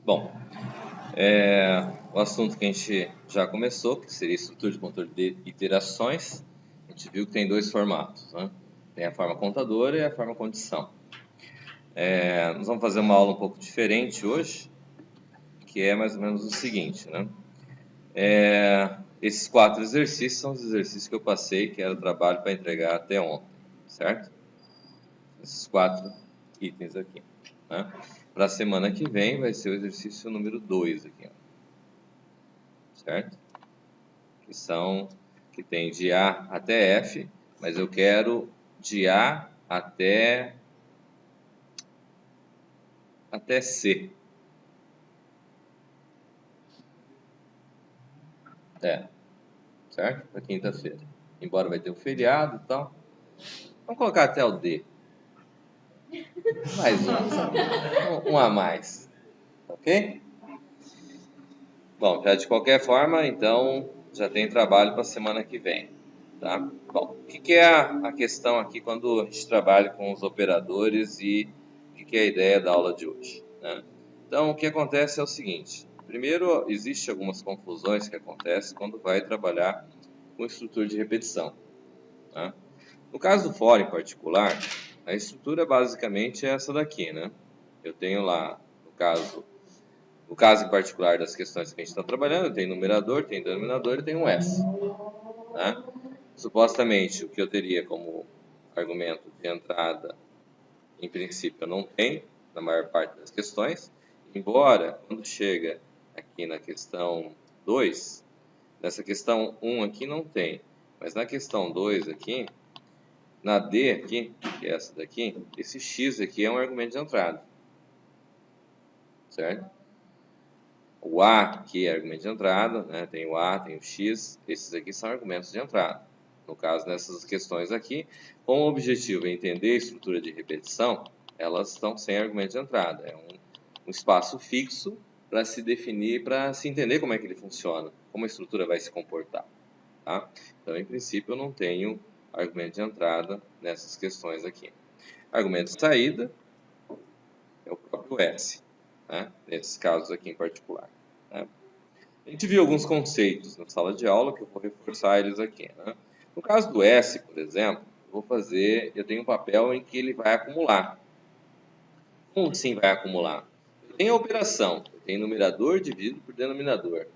Bom, o assunto que a gente já começou, que seria estrutura de controle de iterações, a gente viu que tem dois formatos, né? Tem a forma contadora e a forma condição. Nós vamos fazer uma aula um pouco diferente hoje, que é mais ou menos o seguinte, né? Esses 4 exercícios são os exercícios que eu passei, que era o trabalho para entregar até ontem, certo? Esses 4 itens aqui, né? Para a semana que vem vai ser o exercício número 2 aqui, ó. Certo? Que tem de A até F, mas eu quero de A até C. Certo? Para quinta-feira. Embora vai ter um feriado e tal. Vamos colocar até o D. Mais um a mais. Ok? Bom, já de qualquer forma, então, já tem trabalho para a semana que vem. Tá? Bom, o que é a questão aqui quando a gente trabalha com os operadores e o que é a ideia da aula de hoje, né? Então, o que acontece é o seguinte. Primeiro, existem algumas confusões que acontecem quando vai trabalhar com estrutura de repetição. Tá? No caso do for em particular, a estrutura basicamente é essa daqui, né? Eu tenho lá, no caso em particular das questões que a gente está trabalhando, eu tenho numerador, tem denominador e tem um S. Né? Supostamente, o que eu teria como argumento de entrada, em princípio, eu não tenho, na maior parte das questões, embora, quando chega aqui na questão 2, nessa questão 1 aqui não tem, mas na questão 2 aqui, na D aqui, que é essa daqui, esse X aqui é um argumento de entrada, certo? O A aqui é argumento de entrada, né? Tem o A, tem o X, esses aqui são argumentos de entrada. No caso, nessas questões aqui, como o objetivo é entender a estrutura de repetição, elas estão sem argumento de entrada. É um espaço fixo para se definir, para se entender como é que ele funciona, como a estrutura vai se comportar. Tá? Então, em princípio, eu não tenho argumento de entrada nessas questões aqui. Argumento de saída é o próprio S, né? Nesses casos aqui em particular. Né? A gente viu alguns conceitos na sala de aula que eu vou reforçar eles aqui. Né? No caso do S, por exemplo, eu tenho um papel em que ele vai acumular. Como assim vai acumular? Eu tenho a operação, eu tenho numerador dividido por denominador.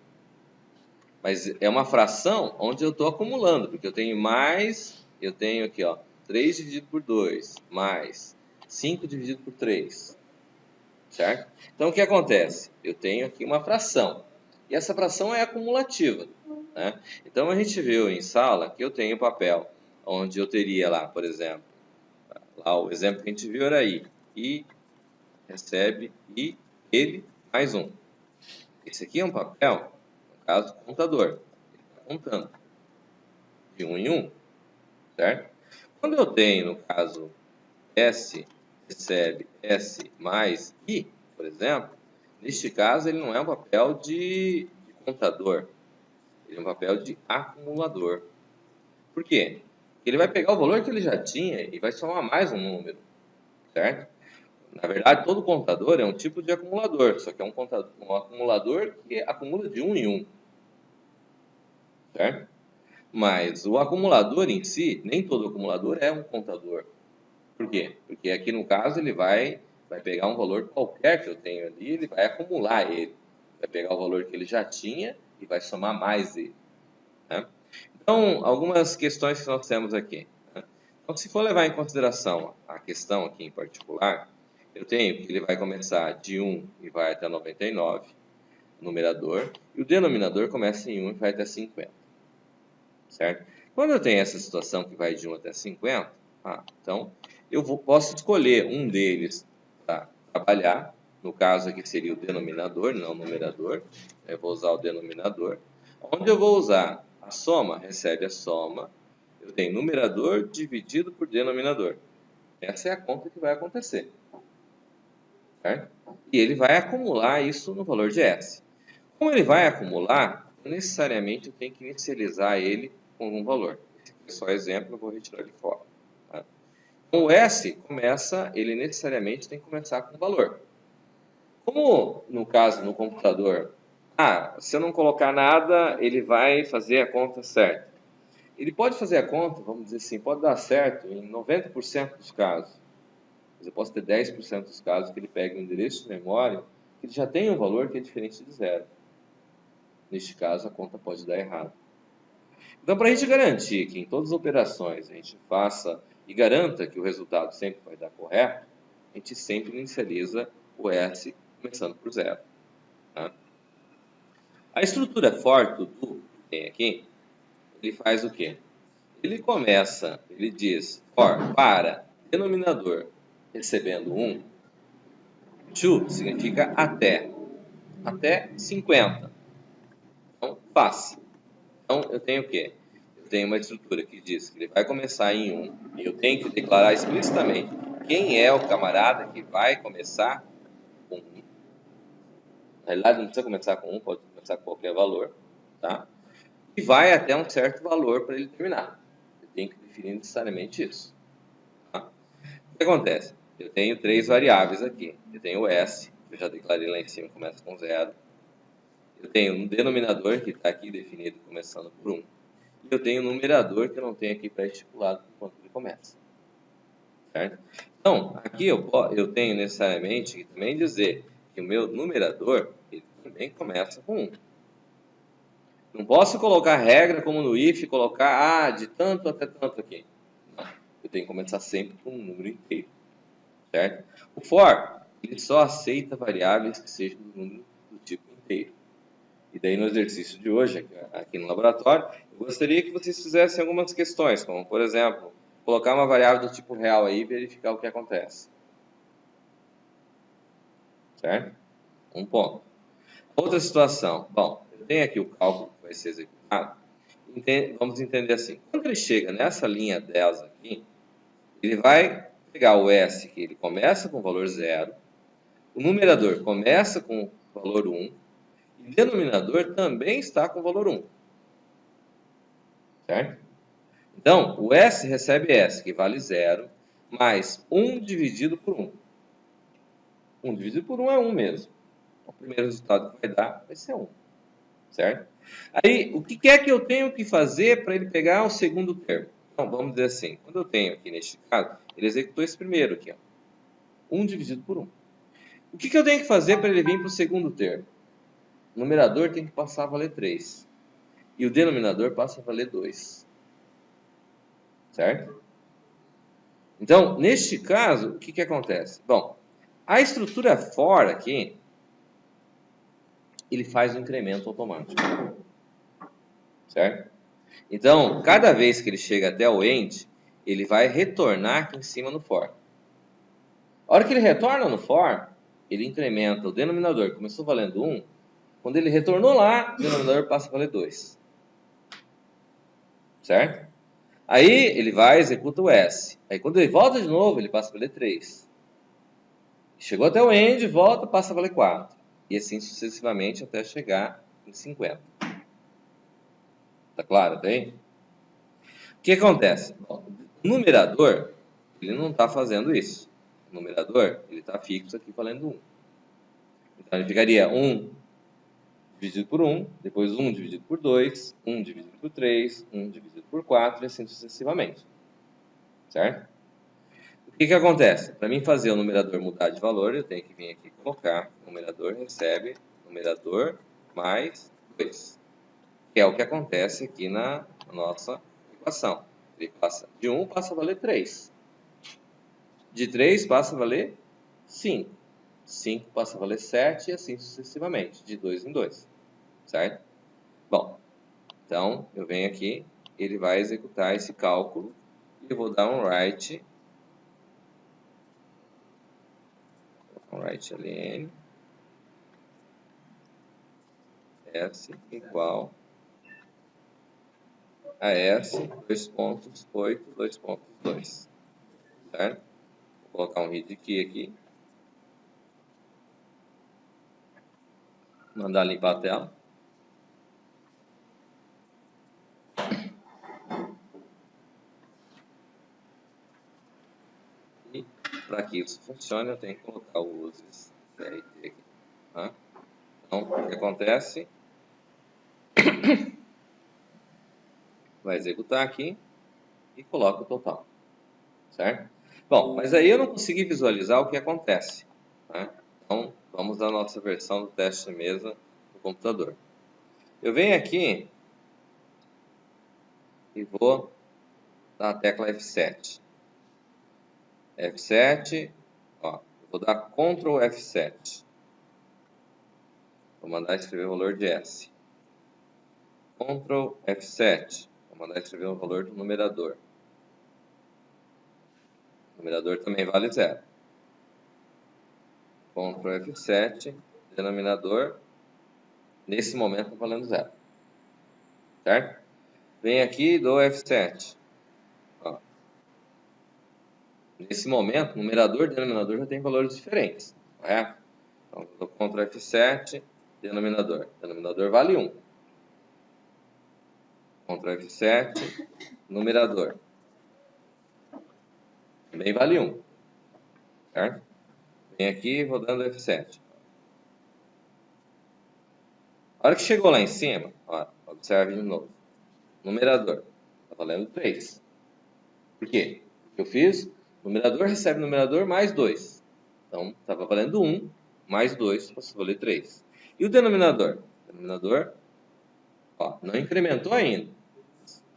Mas é uma fração onde eu estou acumulando, porque eu tenho aqui, ó, 3 dividido por 2, mais 5 dividido por 3. Certo? Então, o que acontece? Eu tenho aqui uma fração. E essa fração é acumulativa. Né? Então, a gente viu em sala que eu tenho papel onde eu teria lá, por exemplo, lá o exemplo que a gente viu era I recebe I, ele, mais 1. Esse aqui é um papel, no caso, contador. Ele está contando de 1 em 1. Certo? Quando eu tenho, no caso, S recebe S mais I, por exemplo, neste caso ele não é um papel de contador, ele é um papel de acumulador. Por quê? Ele vai pegar o valor que ele já tinha e vai somar mais um número, certo? Na verdade, todo contador é um tipo de acumulador, só que é um acumulador que acumula de 1 em 1, certo? Mas o acumulador em si, nem todo acumulador é um contador. Por quê? Porque aqui no caso ele vai pegar um valor qualquer que eu tenho ali, ele vai acumular ele. Vai pegar o valor que ele já tinha e vai somar mais ele. Né? Então, algumas questões que nós temos aqui. Né? Então, se for levar em consideração a questão aqui em particular, eu tenho que ele vai começar de 1 e vai até 99, o numerador, e o denominador começa em 1 e vai até 50. Certo? Quando eu tenho essa situação que vai de 1 até 50, então eu posso escolher um deles para trabalhar. No caso aqui seria o denominador, não o numerador. Eu vou usar o denominador. Onde eu vou usar a soma, recebe a soma. Eu tenho numerador dividido por denominador. Essa é a conta que vai acontecer. Certo? E ele vai acumular isso no valor de S. Como ele vai acumular, necessariamente eu tenho que inicializar ele com um valor. Esse aqui é só exemplo, eu vou retirar de fora. Tá? Então, o S ele necessariamente tem que começar com um valor. Como no caso no computador, se eu não colocar nada, ele vai fazer a conta certa. Ele pode fazer a conta, vamos dizer assim, pode dar certo em 90% dos casos. Mas eu posso ter 10% dos casos que ele pega um endereço de memória que ele já tem um valor que é diferente de zero. Neste caso, a conta pode dar errado. Então, para a gente garantir que em todas as operações a gente faça e garanta que o resultado sempre vai dar correto, a gente sempre inicializa o S começando por zero. Tá? A estrutura for to do que tem aqui, ele faz o quê? Ele começa, ele diz for para denominador recebendo 1, to significa até 50. Então, faz. Então, eu tenho o quê? Eu tenho uma estrutura que diz que ele vai começar em 1, e eu tenho que declarar explicitamente quem é o camarada que vai começar com 1. Na realidade, não precisa começar com 1, pode começar com qualquer valor, tá? E vai até um certo valor para ele terminar. Eu tenho que definir necessariamente isso. Tá? O que acontece? Eu tenho 3 variáveis aqui. Eu tenho o S, que eu já declarei lá em cima, começa com 0. Eu tenho um denominador, que está aqui definido, começando por 1. E eu tenho um numerador, que eu não tenho aqui pré-estipulado enquanto ele começa. Certo? Então, aqui eu tenho necessariamente que também dizer que o meu numerador, ele também começa com 1. Não posso colocar regra como no if, colocar de tanto até tanto aqui. Não. Eu tenho que começar sempre com um número inteiro. Certo? O for, ele só aceita variáveis que sejam do número do tipo inteiro. E daí no exercício de hoje, aqui no laboratório, eu gostaria que vocês fizessem algumas questões, como por exemplo, colocar uma variável do tipo real aí e verificar o que acontece. Certo? Um ponto. Outra situação. Bom, eu tenho aqui o cálculo que vai ser executado. Vamos entender assim. Quando ele chega nessa linha 10 aqui, ele vai pegar o S, que ele começa com o valor 0, o numerador começa com o valor 1, e o denominador também está com o valor 1. Certo? Então, o S recebe S, que vale 0, mais 1 dividido por 1. 1 dividido por 1 é 1 mesmo. O primeiro resultado que vai dar vai ser 1. Certo? Aí, o que é que eu tenho que fazer para ele pegar o segundo termo? Então, vamos dizer assim, quando eu tenho aqui neste caso, ele executou esse primeiro aqui, 1 dividido por 1. O que eu tenho que fazer para ele vir para o segundo termo? O numerador tem que passar a valer 3. E o denominador passa a valer 2. Certo? Então, neste caso, o que acontece? Bom, a estrutura for aqui, ele faz um incremento automático. Certo? Então, cada vez que ele chega até o end, ele vai retornar aqui em cima no for. A hora que ele retorna no for, ele incrementa o denominador, começou valendo 1. Quando ele retornou lá, o denominador passa a valer 2. Certo? Aí ele vai e executa o S. Aí quando ele volta de novo, ele passa a valer 3. Chegou até o end, volta, passa a valer 4. E assim sucessivamente até chegar em 50. Tá claro, tem? O que acontece? Bom, o numerador, ele não está fazendo isso. O numerador, ele está fixo aqui valendo 1. Então ele ficaria 1 dividido por 1, depois 1 dividido por 2, 1 dividido por 3, 1 dividido por 4 e assim sucessivamente. Certo? O que acontece? Para mim fazer o numerador mudar de valor, eu tenho que vir aqui e colocar o numerador recebe numerador mais 2. Que é o que acontece aqui na nossa equação. Ele passa de 1 passa a valer 3. De 3 passa a valer 5. 5 passa a valer 7 e assim sucessivamente, de 2 em 2. Certo? Bom, então eu venho aqui, ele vai executar esse cálculo e eu vou dar um write ln s igual a s 2.8 2.2. Certo? Vou colocar um read key aqui. Mandar limpar a tela. E para que isso funcione, eu tenho que colocar o uses CRT aqui. Tá? Então, o que acontece? Vai executar aqui e coloca o total, certo? Bom, mas aí eu não consegui visualizar o que acontece, né? Então, vamos à nossa versão do teste de mesa do computador. Eu venho aqui e vou dar a tecla F7. F7, ó, vou dar Ctrl F7. Vou mandar escrever o valor de S. Ctrl F7. Vou mandar escrever o valor do numerador. O numerador também vale 0. Ctrl F7, denominador, nesse momento está valendo 0. Certo? Vem aqui e dou F7. Ó. Nesse momento, numerador e denominador já tem valores diferentes. Correto? Então, dou Ctrl F7, denominador. Denominador vale 1. Ctrl F7, numerador. Também vale 1. Certo? Vem aqui e vou dando F7. A hora que chegou lá em cima, ó, observe de novo. Numerador. Está valendo 3. Por quê? O que eu fiz? O numerador recebe o numerador mais 2. Então, estava valendo 1 mais 2, passou a valer 3. E o denominador? O denominador, ó, não incrementou ainda.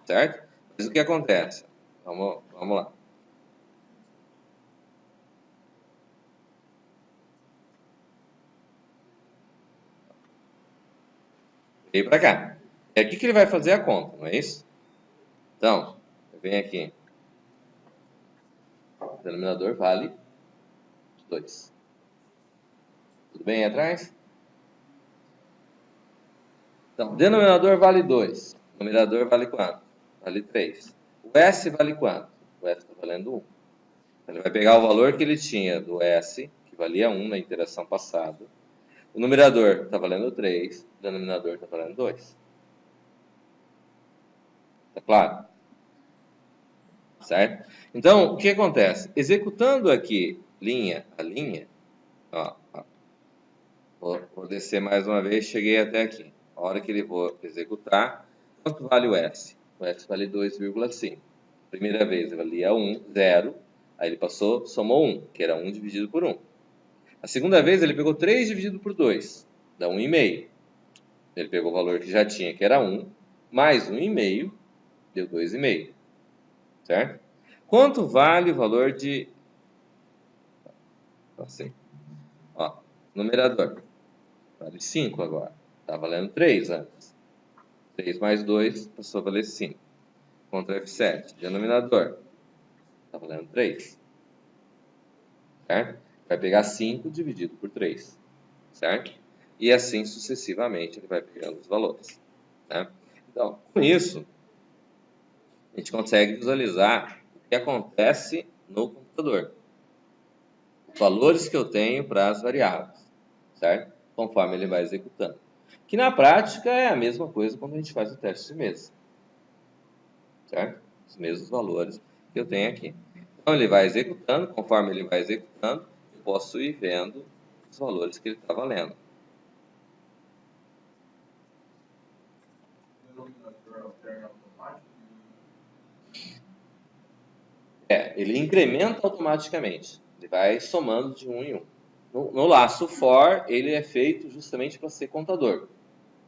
Certo? Mas o que acontece? Vamos lá. Veio para cá. É aqui que ele vai fazer a conta, não é isso? Então, eu venho aqui. O denominador vale 2. Tudo bem aí atrás? Então, denominador vale 2. Numerador vale quanto? Vale 3. O S vale quanto? O S está valendo 1. Ele vai pegar o valor que ele tinha do S, que valia 1 na interação passada. O numerador está valendo 3, o denominador está valendo 2. Está claro? Certo? Então, o que acontece? Executando aqui linha a linha, ó, vou descer mais uma vez, cheguei até aqui. A hora que ele for executar, quanto vale o S? O S vale 2,5. Primeira vez valia 1, 0. Aí ele passou, somou 1, que era 1 dividido por 1. A segunda vez ele pegou 3 dividido por 2, dá 1,5. Ele pegou o valor que já tinha, que era 1, mais 1,5, deu 2,5. Certo? Quanto vale o valor de... Assim. Ó, numerador. Vale 5 agora. Está valendo 3 antes. 3 mais 2 passou a valer 5. Ctrl F7. Denominador. Está valendo 3. Certo? Vai pegar 5 dividido por 3. Certo? E assim sucessivamente ele vai pegando os valores. Né? Então, com isso, a gente consegue visualizar o que acontece no computador. Os valores que eu tenho para as variáveis. Certo? Conforme ele vai executando. Que na prática é a mesma coisa quando a gente faz o teste de mesa. Certo? Os mesmos valores que eu tenho aqui. Então ele vai executando, conforme ele vai executando, eu posso ir vendo os valores que ele está valendo. Ele incrementa automaticamente. Ele vai somando de 1 em 1. No laço for, ele é feito justamente para ser contador.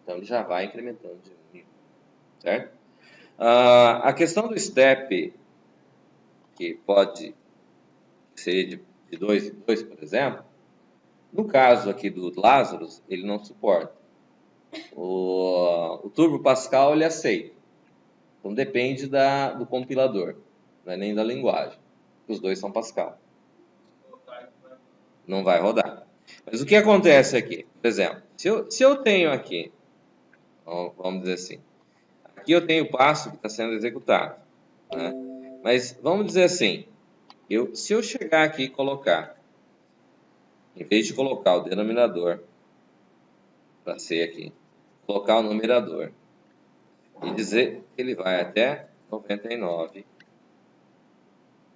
Então ele já vai incrementando de 1 em 1. Certo? A questão do step, que pode ser de 2 em 2, por exemplo, no caso aqui do Lazarus, ele não suporta. O Turbo Pascal ele aceita. Então depende do compilador, não é nem da linguagem. Os dois são Pascal. Não vai rodar. Mas o que acontece aqui? Por exemplo, se eu tenho aqui, vamos dizer assim, aqui eu tenho o passo que está sendo executado. Né? Mas vamos dizer assim, se eu chegar aqui e colocar, em vez de colocar o denominador, para ser aqui, colocar o numerador, e dizer que ele vai até 99,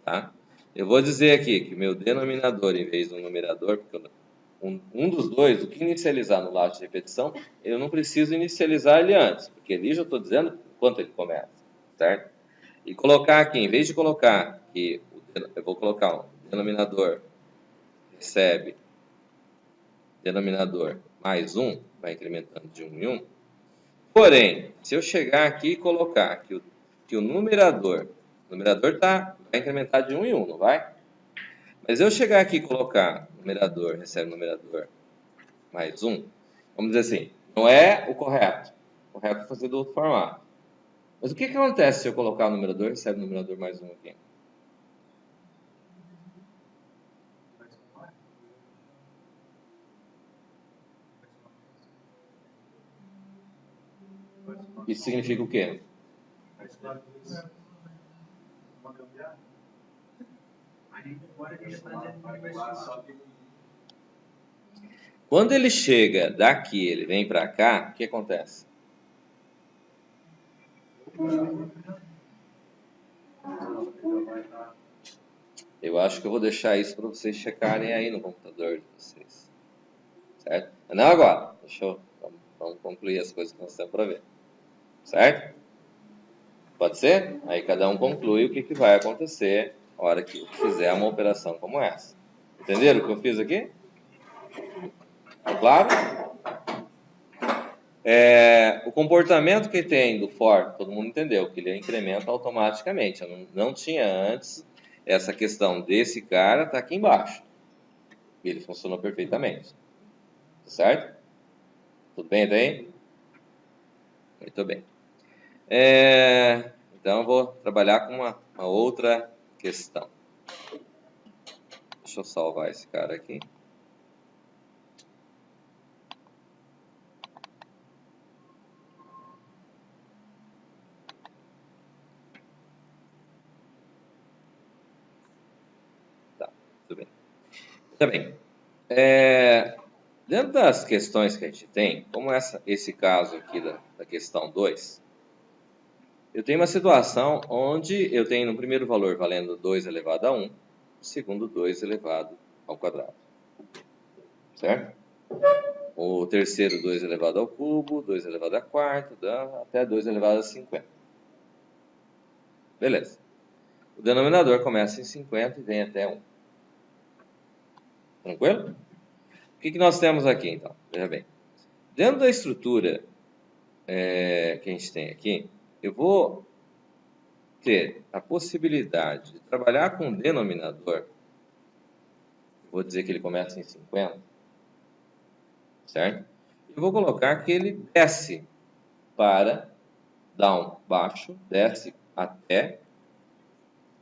tá? Eu vou dizer aqui que o meu denominador, em vez do numerador, porque um dos dois, o que inicializar no laço de repetição, eu não preciso inicializar ele antes, porque ali já estou dizendo quanto ele começa, certo? E colocar aqui, em vez de colocar que eu vou colocar um denominador recebe denominador mais 1, vai incrementando de 1 em 1. Porém, se eu chegar aqui e colocar que o numerador vai incrementar de 1 em 1, não vai? Mas eu chegar aqui e colocar numerador recebe numerador mais 1, vamos dizer assim, não é o correto. O correto é fazer do outro formato. Mas o que acontece se eu colocar o numerador recebe numerador mais 1 aqui? Isso significa o quê? Quando ele chega daqui, ele vem para cá, o que acontece? Eu acho que eu vou deixar isso para vocês checarem aí no computador de vocês. Certo? Mas não agora. Vamos concluir as coisas que nós temos para ver. Certo? Pode ser? Aí cada um conclui o que vai acontecer na hora que fizer uma operação como essa. Entenderam o que eu fiz aqui? Claro? O comportamento que tem do for, todo mundo entendeu, que ele incrementa automaticamente. Eu não tinha antes essa questão desse cara está aqui embaixo. Ele funcionou perfeitamente. Certo? Tudo bem até aí? Muito bem. Então, eu vou trabalhar com uma outra questão. Deixa eu salvar esse cara aqui. Tá, tudo bem. Muito bem. Dentro das questões que a gente tem, como esse caso aqui da questão 2, eu tenho uma situação onde eu tenho no primeiro valor valendo 2 elevado a 1, no segundo 2 elevado ao quadrado. Certo? O terceiro 2 elevado ao cubo, 2 elevado a quarto, até 2 elevado a 50. Beleza. O denominador começa em 50 e vem até 1. Tranquilo? O que nós temos aqui, então? Veja bem. Dentro da estrutura que a gente tem aqui, eu vou ter a possibilidade de trabalhar com o denominador. Vou dizer que ele começa em 50. Certo? E vou colocar que ele desce para down, baixo, desce até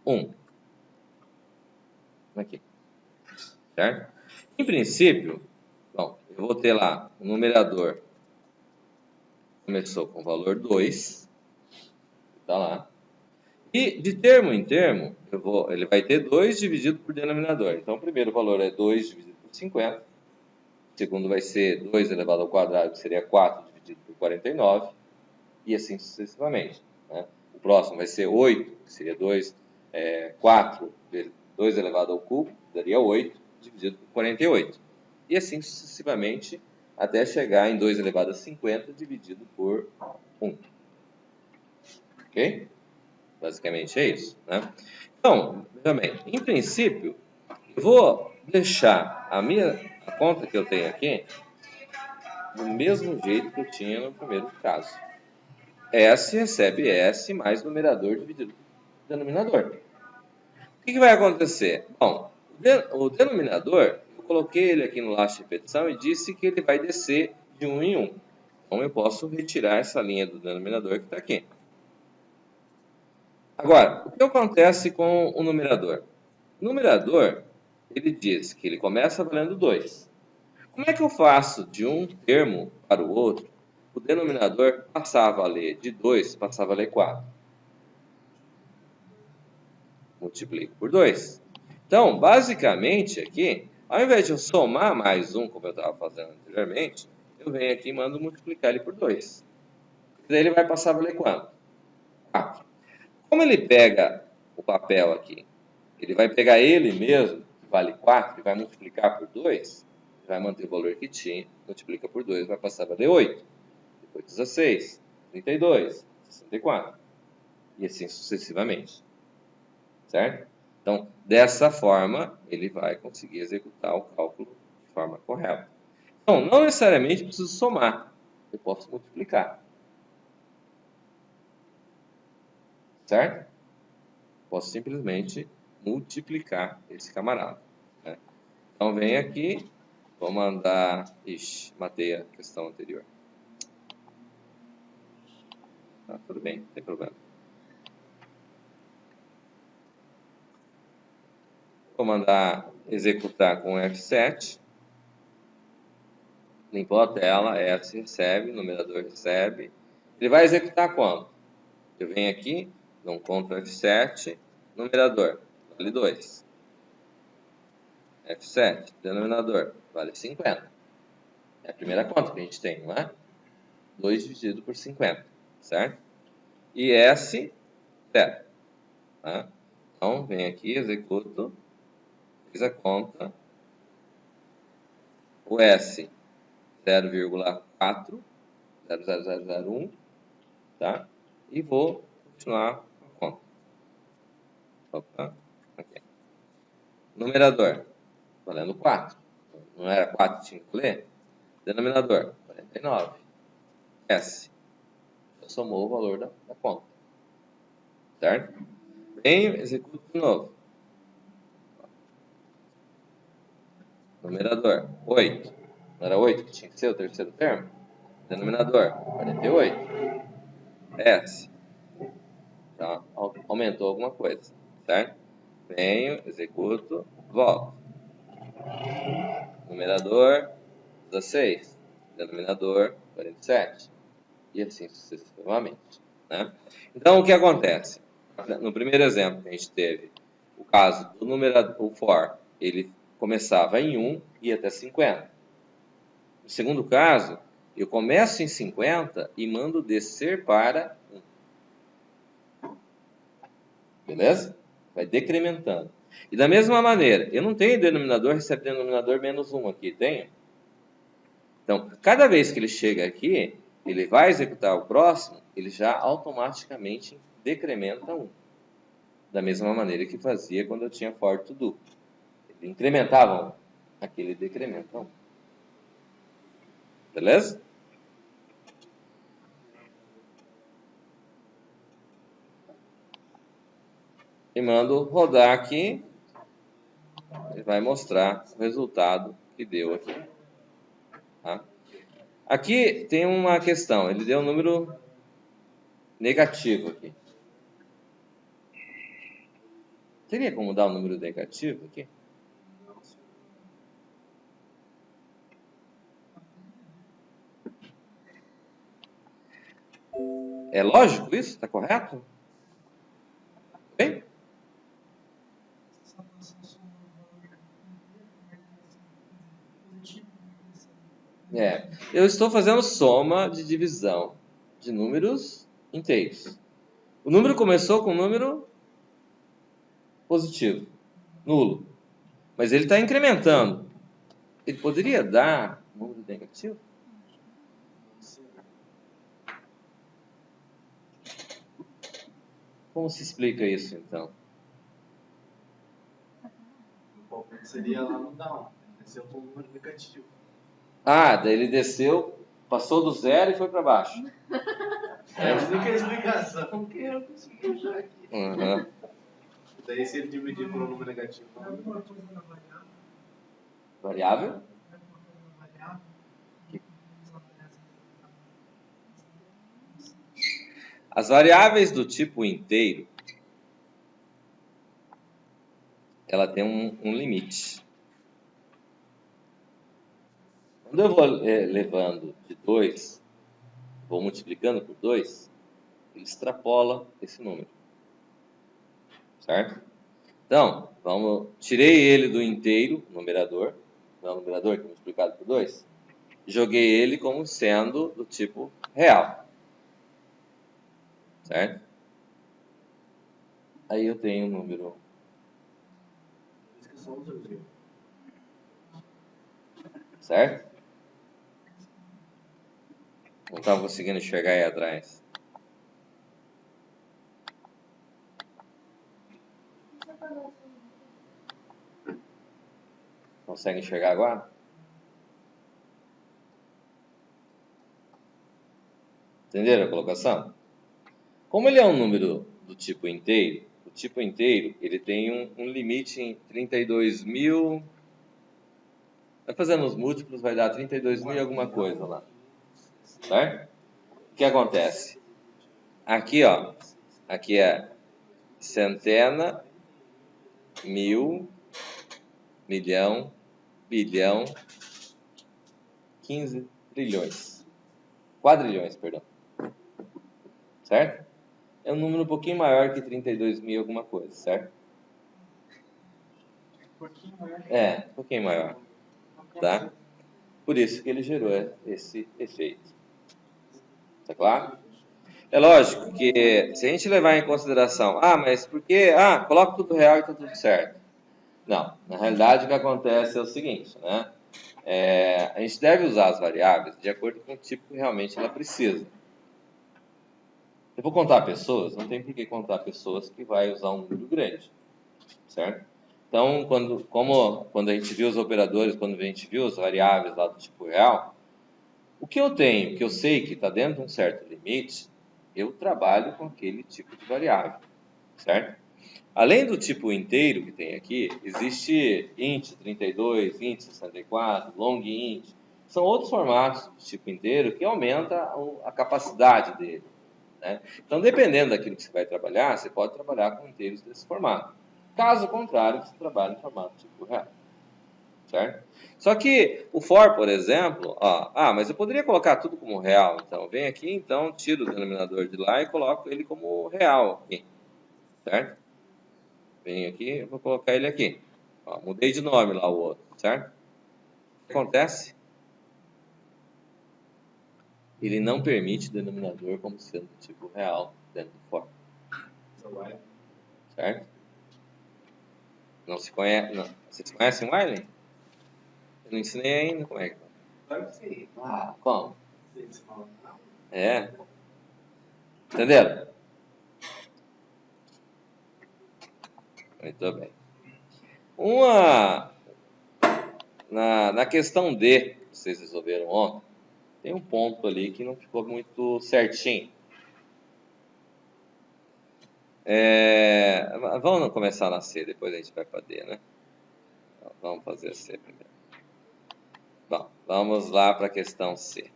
1. Aqui. Certo? Em princípio, bom, eu vou ter lá o numerador começou com o valor 2, está lá. E de termo em termo, ele vai ter 2 dividido por denominador. Então, o primeiro valor é 2 dividido por 50. O segundo vai ser 2 elevado ao quadrado, que seria 4 dividido por 49. E assim sucessivamente. Né? O próximo vai ser 8, que seria 4 vezes 2 elevado ao cubo, daria 8, dividido por 48. E assim sucessivamente, até chegar em 2 elevado a 50, dividido por 1. Ok? Basicamente é isso. Né? Então, veja bem, em princípio, eu vou deixar a conta que eu tenho aqui do mesmo jeito que eu tinha no primeiro caso. S recebe S mais numerador dividido por denominador. O que vai acontecer? Bom, o denominador, eu coloquei ele aqui no laço de repetição e disse que ele vai descer de 1 em 1. Então, eu posso retirar essa linha do denominador que está aqui. Agora, o que acontece com o numerador? O numerador, ele diz que ele começa valendo 2. Como é que eu faço de um termo para o outro? O denominador passar a valer de 2, passar a valer 4. Multiplico por 2. Então, basicamente aqui, ao invés de eu somar mais 1, como eu estava fazendo anteriormente, eu venho aqui e mando multiplicar ele por 2. Daí ele vai passar a valer quanto? 4. Como ele pega o papel aqui, ele vai pegar ele mesmo, que vale 4, e vai multiplicar por 2, vai manter o valor que tinha, multiplica por 2, vai passar a valer 8. Depois 16, 32, 64. E assim sucessivamente. Certo? Então, dessa forma, ele vai conseguir executar o cálculo de forma correta. Então, não necessariamente preciso somar. Eu posso multiplicar. Certo? Posso simplesmente multiplicar esse camarada. Né? Então, vem aqui. Vou mandar... Ixi, matei a questão anterior. Tá, tudo bem, não tem problema. Vou mandar executar com F7. Limpou a tela, S recebe, numerador recebe. Ele vai executar quando? Eu venho aqui, dou um Ctrl F7, numerador, vale 2. F7, denominador, vale 50. É a primeira conta que a gente tem, não é? 2 dividido por 50, certo? E S, 0. Tá? Então, vem aqui, executo, fiz a conta. O S, 0,4, 00001, tá? E vou continuar com a conta. Opa, aqui. Numerador, valendo 4. Não era 4 que tinha que ler? Denominador, 49. S. Eu somou o valor da conta. Certo? Venho, executo de novo. Numerador, 8. Não era 8 que tinha que ser o terceiro termo? Denominador, 48. S. Já aumentou alguma coisa. Certo? Venho, executo, volto. Numerador, 16. Denominador, 47. E assim sucessivamente. Né? Então, o que acontece? No primeiro exemplo que a gente teve, o caso do numerador, o for, ele começava em 1 e ia até 50. No segundo caso, eu começo em 50 e mando descer para 1. Beleza? Vai decrementando. E da mesma maneira, eu não tenho denominador, recebe denominador menos 1 aqui, tenho? Então, cada vez que ele chega aqui, ele vai executar o próximo, ele já automaticamente decrementa 1. Da mesma maneira que fazia quando eu tinha for to do. Ele incrementava 1. Aqui ele decrementa 1. Beleza? E mando rodar aqui. Ele vai mostrar o resultado que deu aqui. Tá? Aqui tem uma questão. Ele deu um número negativo aqui. Teria como dar um número negativo aqui? É lógico isso? Está correto? Bem? Eu estou fazendo soma de divisão de números inteiros. O número começou com um número positivo, nulo. Mas ele está incrementando. Ele poderia dar um número negativo? Como se explica isso, então? Seria lá no down. Ele desceu com um número negativo. Ah, daí ele desceu, passou do zero e foi para baixo. Essa é a explicação que eu consegui achar aqui. Uhum. Daí se ele dividir por um número negativo. Variável? As variáveis do tipo inteiro, ela tem um limite. Quando eu vou levando de 2, vou multiplicando por 2, ele extrapola esse número. Certo? Então, tirei ele do inteiro, numerador, não é o numerador que é multiplicado por 2, joguei ele como sendo do tipo real. Certo? Aí eu tenho um número. certo? Não estava conseguindo enxergar aí atrás. Consegue enxergar agora? Entenderam a colocação? Como ele é um número do tipo inteiro, o tipo inteiro ele tem um limite em 32.000. Vai fazendo os múltiplos, vai dar 32.000 e alguma coisa lá. Certo? O que acontece? Aqui, ó. Aqui é centena, mil, milhão, bilhão, 15 trilhões. Quadrilhões, perdão. Certo? É um número um pouquinho maior que 32.000 alguma coisa, certo? Um pouquinho maior. Tá? Por isso que ele gerou esse efeito. Tá claro? É lógico que se a gente levar em consideração, mas por que, coloca tudo real e tá tudo certo. Não, na realidade o que acontece é o seguinte, né? A gente deve usar as variáveis de acordo com o tipo que realmente ela precisa. Eu vou contar pessoas, não tem por que contar pessoas que vai usar um número grande, certo? Então, quando a gente viu os operadores, quando a gente viu as variáveis lá do tipo real, o que eu tenho, que eu sei que está dentro de um certo limite, eu trabalho com aquele tipo de variável, certo? Além do tipo inteiro que tem aqui, existe int 32, int 64, long int. São outros formatos do tipo inteiro que aumenta a capacidade dele, né? Então, dependendo daquilo que você vai trabalhar, você pode trabalhar com inteiros desse formato. Caso contrário, você trabalha em formato tipo real, certo? Só que o for, por exemplo, mas eu poderia colocar tudo como real. Então, vem aqui, então, tiro o denominador de lá e coloco ele como real aqui, certo? Venho aqui, vou colocar ele aqui. Mudei de nome lá o outro, certo? O que acontece? Ele não permite denominador como sendo tipo real dentro do for. Certo? Não se conhece? Não. Vocês conhecem o while? Eu não ensinei ainda como é que Claro que sim. como? Entenderam? Muito bem. Na questão D, que vocês resolveram ontem, tem um ponto ali que não ficou muito certinho. Vamos começar na C, depois a gente vai para D, né? Então, vamos fazer a C primeiro. Bom, vamos lá para a questão C.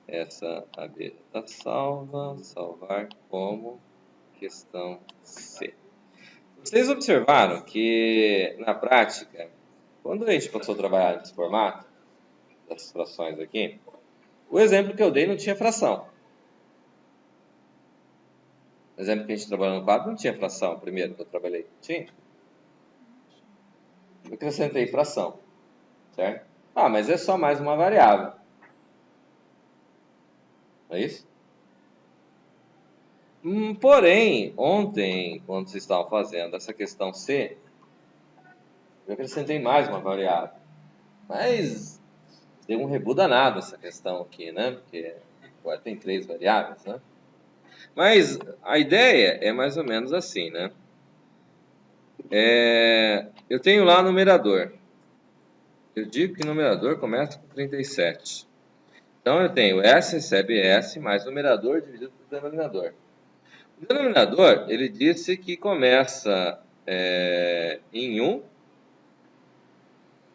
Essa a B está salva, salvar como questão C. Vocês observaram que, na prática, quando a gente passou a trabalhar nesse formato, dessas frações aqui, o exemplo que eu dei não tinha fração. O exemplo que a gente trabalhou no quadro não tinha fração, o primeiro que eu trabalhei. Tinha. Eu acrescentei fração, certo? Mas é só mais uma variável. Não é isso? Porém, ontem, quando vocês estavam fazendo essa questão C, eu acrescentei mais uma variável. Mas deu um rebu danado essa questão aqui, né? Porque agora tem 3 variáveis, né? Mas a ideia é mais ou menos assim, né? Eu tenho lá numerador. Eu digo que numerador começa com 37. Então eu tenho S recebe S mais numerador dividido pelo denominador. O denominador, ele disse que começa em 1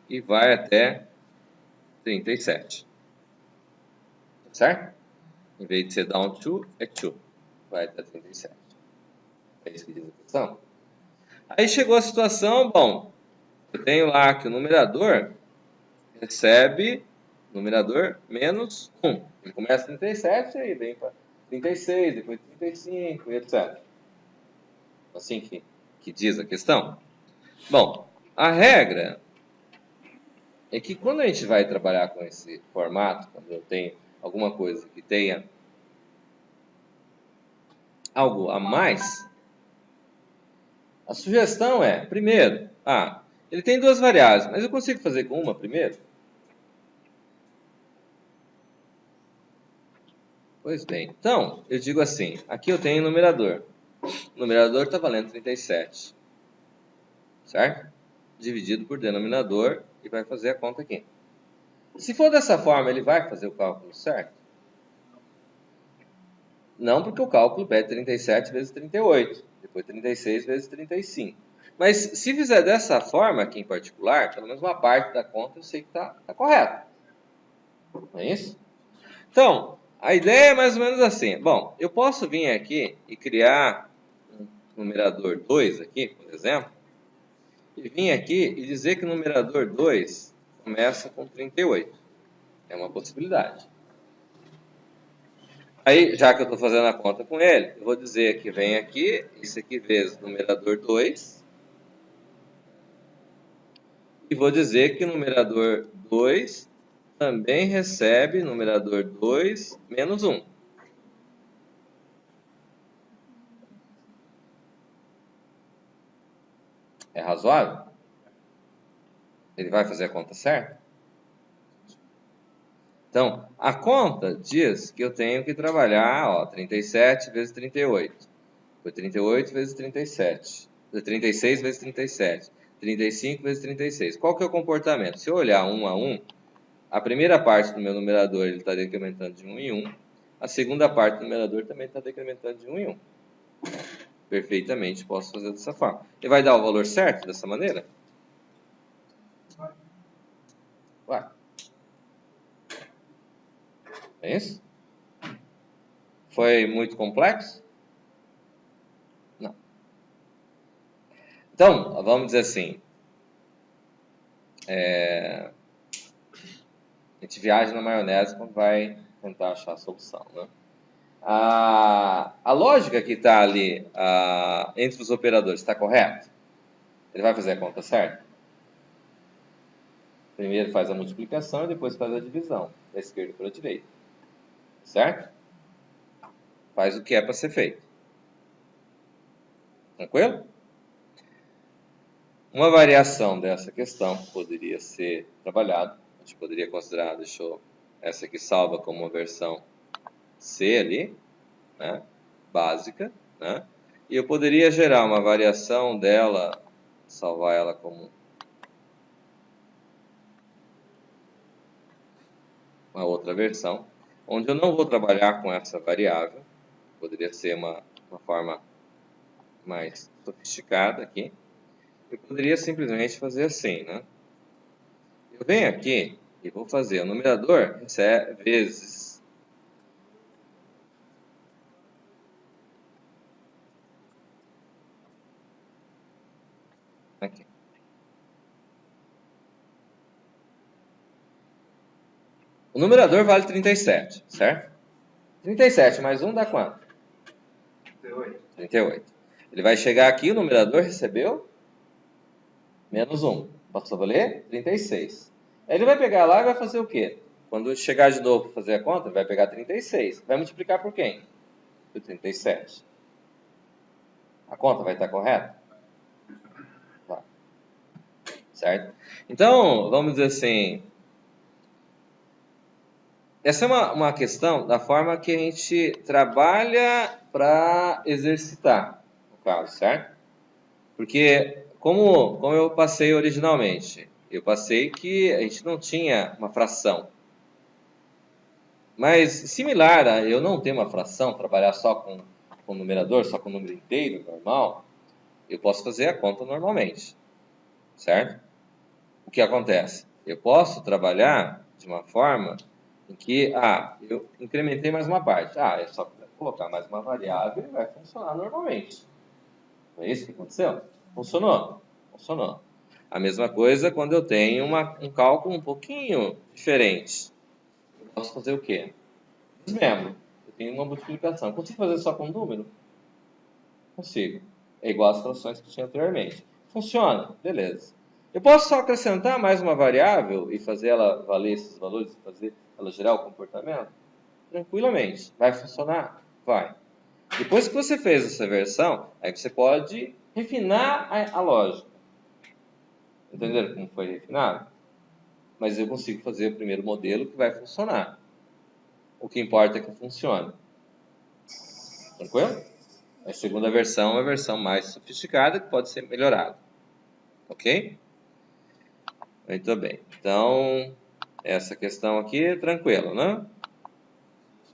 e vai até 37. Certo? Em vez de ser down to, é to. Vai até 37. É isso que diz a questão. Aí chegou a situação, bom, eu tenho lá que o numerador recebe numerador menos 1. Ele começa em 37 e aí vem para 36, depois 35 e etc. Assim que diz a questão. Bom, a regra é que quando a gente vai trabalhar com esse formato, quando eu tenho alguma coisa que tenha algo a mais, A sugestão é, primeiro, ele tem duas variáveis, mas eu consigo fazer com uma primeiro? Pois bem, então, eu digo assim, aqui eu tenho o numerador. O numerador está valendo 37, certo? Dividido por denominador e vai fazer a conta aqui. Se for dessa forma, ele vai fazer o cálculo certo? Não, porque o cálculo pede 37 vezes 38, depois 36 vezes 35. Mas se fizer dessa forma aqui em particular, pelo menos uma parte da conta eu sei que está correta. Não é isso? Então, a ideia é mais ou menos assim. Bom, eu posso vir aqui e criar um numerador 2 aqui, por exemplo, e vir aqui e dizer que o numerador 2 começa com 38. É uma possibilidade. Aí, já que eu estou fazendo a conta com ele, eu vou dizer que vem aqui, isso aqui vezes numerador 2, e vou dizer que o numerador 2 também recebe numerador 2 menos 1. É razoável? Ele vai fazer a conta certa? Então, a conta diz que eu tenho que trabalhar 37 vezes 38. Foi 38 vezes 37. 36 vezes 37. 35 vezes 36. Qual que é o comportamento? Se eu olhar 1 a 1, a primeira parte do meu numerador ele está decrementando de 1 em 1. A segunda parte do numerador também está decrementando de 1 em 1. Perfeitamente posso fazer dessa forma. Ele vai dar o valor certo dessa maneira? Vai. É isso? Foi muito complexo? Não. Então, vamos dizer assim. A gente viaja na maionese quando vai tentar achar a solução, né? A lógica que está ali entre os operadores está correta? Ele vai fazer a conta certa? Primeiro faz a multiplicação e depois faz a divisão, da esquerda para a direita. Certo? Faz o que é para ser feito. Tranquilo? Uma variação dessa questão poderia ser trabalhada. A gente poderia considerar, deixou essa aqui salva como uma versão C ali, né, básica, né, e eu poderia gerar uma variação dela, salvar ela como uma outra versão, onde eu não vou trabalhar com essa variável, poderia ser uma forma mais sofisticada aqui. Eu poderia simplesmente fazer assim, né? Eu venho aqui e vou fazer o numerador vezes aqui. O numerador vale 37, certo? 37 mais 1 dá quanto? 38. Ele vai chegar aqui, o numerador recebeu menos 1. Posso valer? 36. Aí ele vai pegar lá e vai fazer o quê? Quando chegar de novo para fazer a conta, ele vai pegar 36. Vai multiplicar por quem? Por 37. A conta vai estar correta? Vai. Certo? Então, vamos dizer assim, essa é uma questão da forma que a gente trabalha para exercitar, no caso, certo? Porque, como eu passei originalmente, eu passei que a gente não tinha uma fração. Mas, similar a eu não ter uma fração, trabalhar só com numerador, só com número inteiro, normal, eu posso fazer a conta normalmente, certo? O que acontece? Eu posso trabalhar de uma forma em que, eu incrementei mais uma parte. É só colocar mais uma variável e vai funcionar normalmente. Não é isso que aconteceu? Funcionou? Funcionou. A mesma coisa quando eu tenho um cálculo um pouquinho diferente. Eu posso fazer o quê? Desmembro. Eu tenho uma multiplicação. Consigo fazer só com número? Consigo. É igual às frações que tinha anteriormente. Funciona? Beleza. Eu posso só acrescentar mais uma variável e fazer ela valer esses valores, fazer ela gerar o comportamento? Tranquilamente. Vai funcionar? Vai. Depois que você fez essa versão, aí você pode refinar a lógica. Entenderam como foi refinado? Mas eu consigo fazer o primeiro modelo que vai funcionar. O que importa é que funcione. Tranquilo? A segunda versão é a versão mais sofisticada que pode ser melhorada. Ok? Muito bem. Então, essa questão aqui é tranquila, né?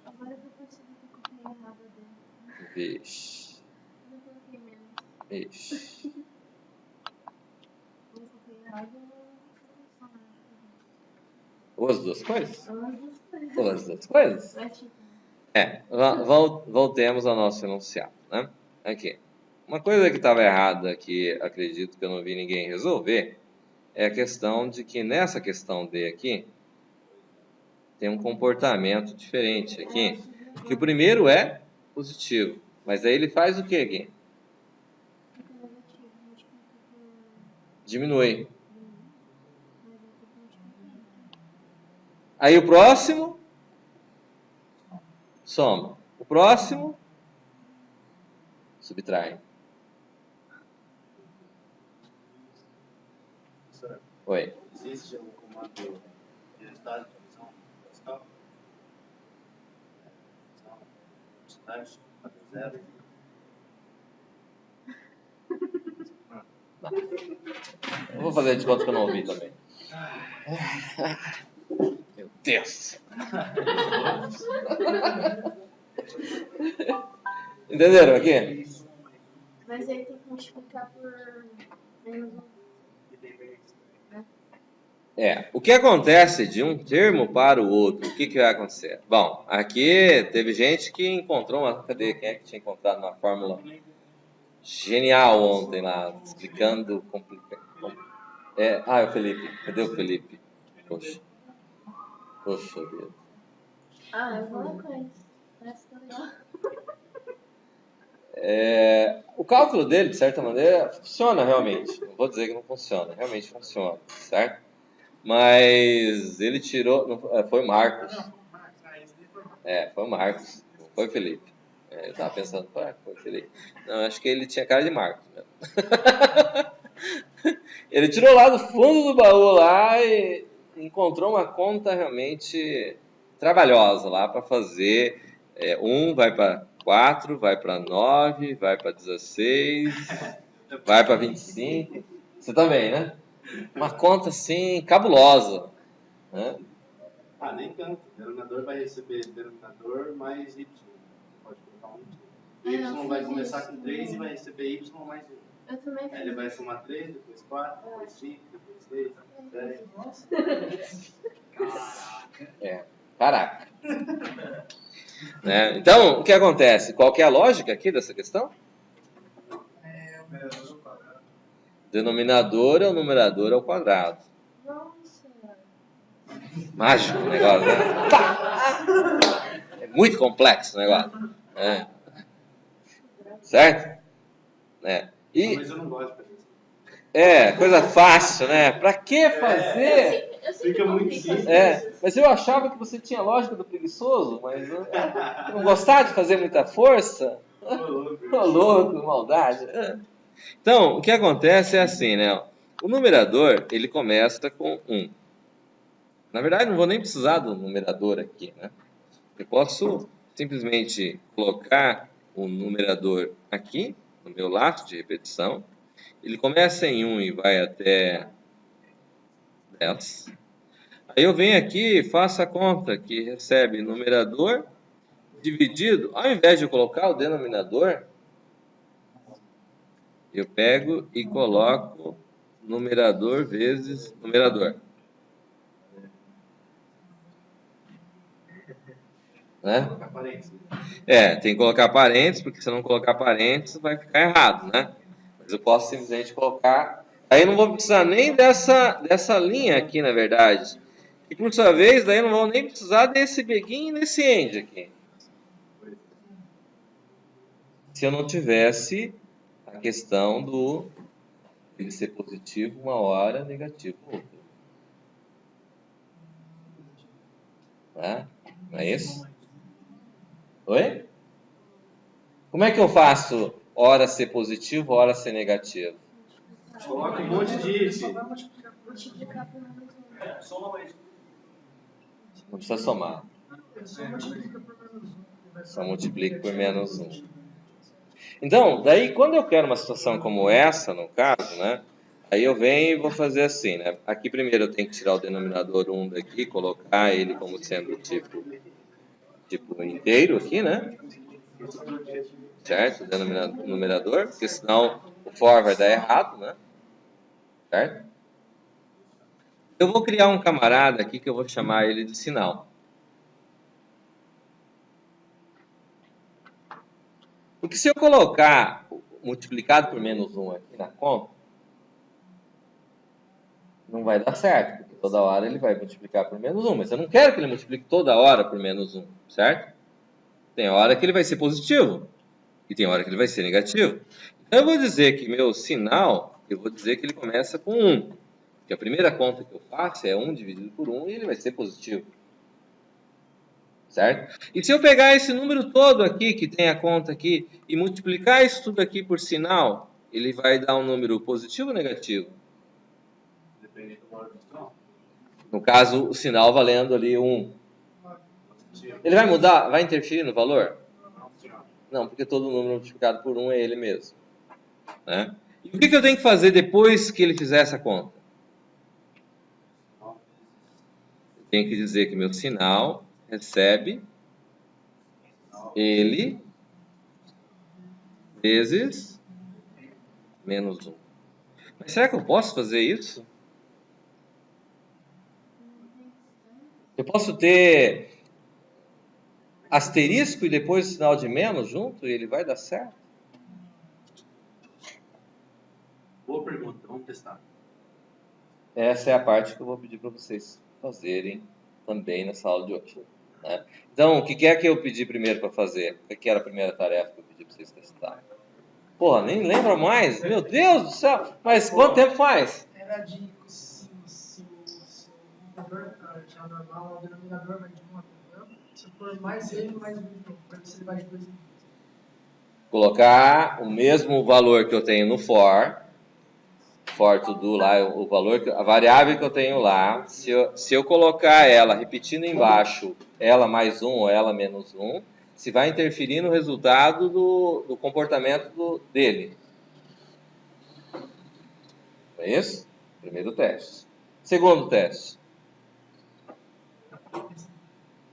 Agora que eu percebi que eu coloquei errado dentro. Vixe. Eu coloquei menos. Vixe. Eu coloquei errado no funcionário. Ou as duas coisas? Ou as duas coisas. Ou as duas coisas? Vai tipo. Voltemos ao nosso enunciado, né? Aqui. Uma coisa que estava errada que acredito que eu não vi ninguém resolver é a questão de que nessa questão D aqui tem um comportamento diferente aqui. Que o primeiro é positivo, mas aí ele faz o que aqui? Fica negativo. Multiplica por. Diminui. Mas eu tô multiplicando. Aí o próximo soma. O próximo subtrai. Professor, Oi. existe um comando de resultado de divisão Pascal? Slash, zero. Eu vou fazer de conta que eu não ouvi também. Meu Deus. Entenderam aqui? Mas aí tem que multiplicar por menos um. O que acontece de um termo para o outro? O que vai acontecer? Bom, aqui teve gente que encontrou uma... Cadê? Quem é que tinha encontrado uma fórmula genial ontem lá, explicando... É o Felipe. Cadê o Felipe? Poxa vida. Ah, eu vou com isso. Parece que é legal. O cálculo dele, de certa maneira, funciona realmente. Não vou dizer que não funciona, realmente funciona, certo? Mas ele tirou... Foi o Marcos. Foi o Marcos, não foi o Felipe. Eu tava pensando, foi o Felipe. Não, acho que ele tinha cara de Marcos mesmo. Ele tirou lá do fundo do baú lá e encontrou uma conta realmente trabalhosa lá para fazer. 1 vai para 4, vai para 9, vai para 16, vai para 25. Você também, né? Uma conta assim cabulosa, né? Nem tanto. O denominador vai receber denominador mais y. Pode colocar um y. Y vai começar com 3 e vai receber y mais 1. Eu também Aí ele vai somar 3, depois 4, depois 5, depois 6, 10. Caraca. Né? Então, o que acontece? Qual que é a lógica aqui dessa questão? Denominador é o numerador ao quadrado. Nossa. Mágico o negócio, né? É muito complexo o negócio. Certo? Mas eu não gosto de fazer isso. Coisa fácil, né? Pra que fazer? Fica muito simples. Mas eu achava que você tinha lógica do preguiçoso, mas eu não gostava de fazer muita força. Ô louco, maldade. Então, o que acontece é assim, né? O numerador, ele começa com 1. Na verdade, não vou nem precisar do numerador aqui, né? Eu posso simplesmente colocar o numerador aqui, no meu laço de repetição. Ele começa em 1 e vai até 10. Aí eu venho aqui e faço a conta que recebe numerador dividido. Ao invés de eu colocar o denominador, eu pego e coloco numerador vezes numerador. Né? Tem que colocar parênteses, porque se eu não colocar parênteses vai ficar errado, né? Mas eu posso simplesmente colocar... Aí eu não vou precisar nem dessa linha aqui, na verdade. E por sua vez, daí eu não vou nem precisar desse begin e desse end aqui. Se eu não tivesse a questão do ele ser positivo uma hora, negativo outra. Não é isso? Oi? Como é que eu faço ora ser positivo, ora ser negativo? Coloca um monte de Só vai multiplicar por menos 1. Soma mais. Não precisa somar. Só multiplica por menos 1. Só multiplica por menos 1. Então, daí quando eu quero uma situação como essa, no caso, né? Aí eu venho e vou fazer assim, né? Aqui primeiro eu tenho que tirar o denominador 1 daqui, colocar ele como sendo tipo inteiro aqui, né? Certo? O denominador, porque senão o for vai dar errado, né? Certo? Eu vou criar um camarada aqui que eu vou chamar ele de sinal. Porque se eu colocar multiplicado por menos 1 aqui na conta, não vai dar certo, porque toda hora ele vai multiplicar por menos 1. Mas eu não quero que ele multiplique toda hora por menos 1, certo? Tem hora que ele vai ser positivo e tem hora que ele vai ser negativo. Então eu vou dizer que meu sinal, eu vou dizer que ele começa com 1. Porque a primeira conta que eu faço é 1 dividido por 1 e ele vai ser positivo. Certo? E se eu pegar esse número todo aqui, que tem a conta aqui, e multiplicar isso tudo aqui por sinal, ele vai dar um número positivo ou negativo? Depende do valor do sinal. No caso, o sinal valendo ali 1. Ele vai mudar? Vai interferir no valor? Não, senhor. Não, porque todo número multiplicado por 1 é ele mesmo. Né? E o que eu tenho que fazer depois que ele fizer essa conta? Eu tenho que dizer que meu sinal recebe ele vezes menos 1. Mas será que eu posso fazer isso? Eu posso ter asterisco e depois o sinal de menos junto e ele vai dar certo? Boa pergunta, vamos testar. Essa é a parte que eu vou pedir para vocês fazerem também nessa aula de hoje. Né? Então, o que é que eu pedi primeiro para fazer? O que era a primeira tarefa que eu pedi para vocês testarem? Porra, nem lembro mais. Meu Deus do céu. Mas quanto tempo faz? Era de se o computador é normal, o denominador vai de 1 até 1. Se for mais ele, mais 1, para ver se ele vai de 2 em 2. Colocar o mesmo valor que eu tenho no for tudo lá, o valor, a variável que eu tenho lá, se eu colocar ela repetindo embaixo, ela mais 1 ou ela menos 1, se vai interferir no resultado do comportamento dele. É isso? Primeiro teste. Segundo teste.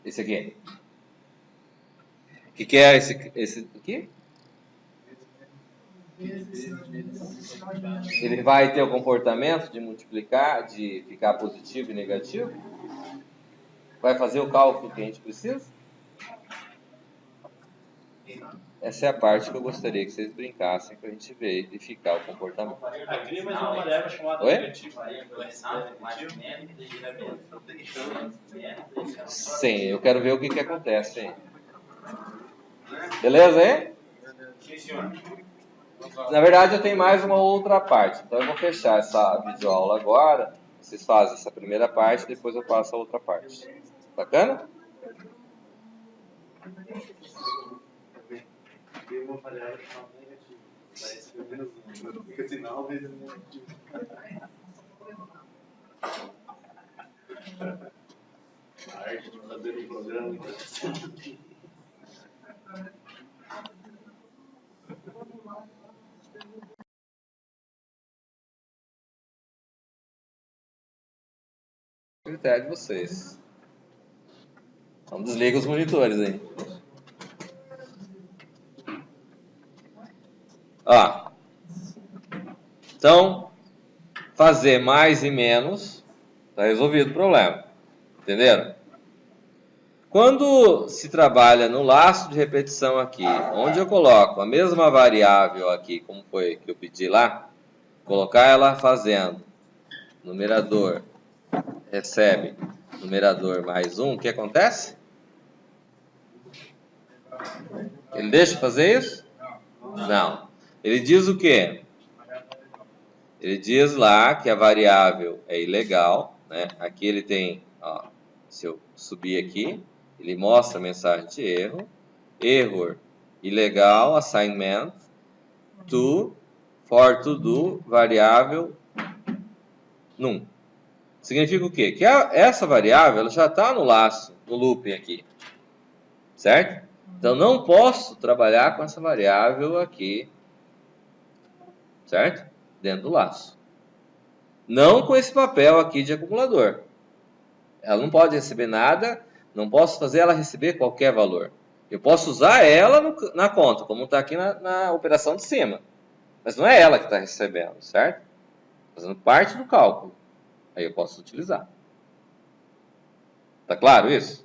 Esse aqui. O que é esse aqui? Ele vai ter o comportamento de multiplicar, de ficar positivo e negativo? Vai fazer o cálculo que a gente precisa? Essa é a parte que eu gostaria que vocês brincassem para a gente verificar o comportamento. Cria mais uma variável chamada Oi? negativo. Sim, eu quero ver o que acontece aí. Beleza, hein? Sim, senhor. Na verdade, eu tenho mais uma outra parte. Então, eu vou fechar essa videoaula agora. Vocês fazem essa primeira parte, depois eu passo a outra parte. Bacana? Tem uma variável chamada negativo. Vai receber menos 1. Fica sinal vezes negativo. A arte de fazer um programa interessante. Critério de vocês. Então, desliga os monitores aí. Ó. Então, fazer mais e menos, está resolvido o problema. Entenderam? Quando se trabalha no laço de repetição aqui, onde eu coloco a mesma variável aqui, como foi que eu pedi lá, colocar ela fazendo numerador recebe numerador mais 1, o que acontece? Ele deixa fazer isso? Não. Ele diz o quê? Ele diz lá que a variável é ilegal, né? Aqui ele tem, ó, se eu subir aqui, ele mostra a mensagem de erro, error, ilegal, assignment, to, for to do, variável num. Significa o quê? Que essa variável ela já está no laço, no looping aqui. Certo? Então, não posso trabalhar com essa variável aqui. Certo? Dentro do laço. Não com esse papel aqui de acumulador. Ela não pode receber nada, não posso fazer ela receber qualquer valor. Eu posso usar ela na conta, como está aqui na operação de cima. Mas não é ela que está recebendo, certo? Fazendo parte do cálculo. Aí eu posso utilizar. Tá claro isso?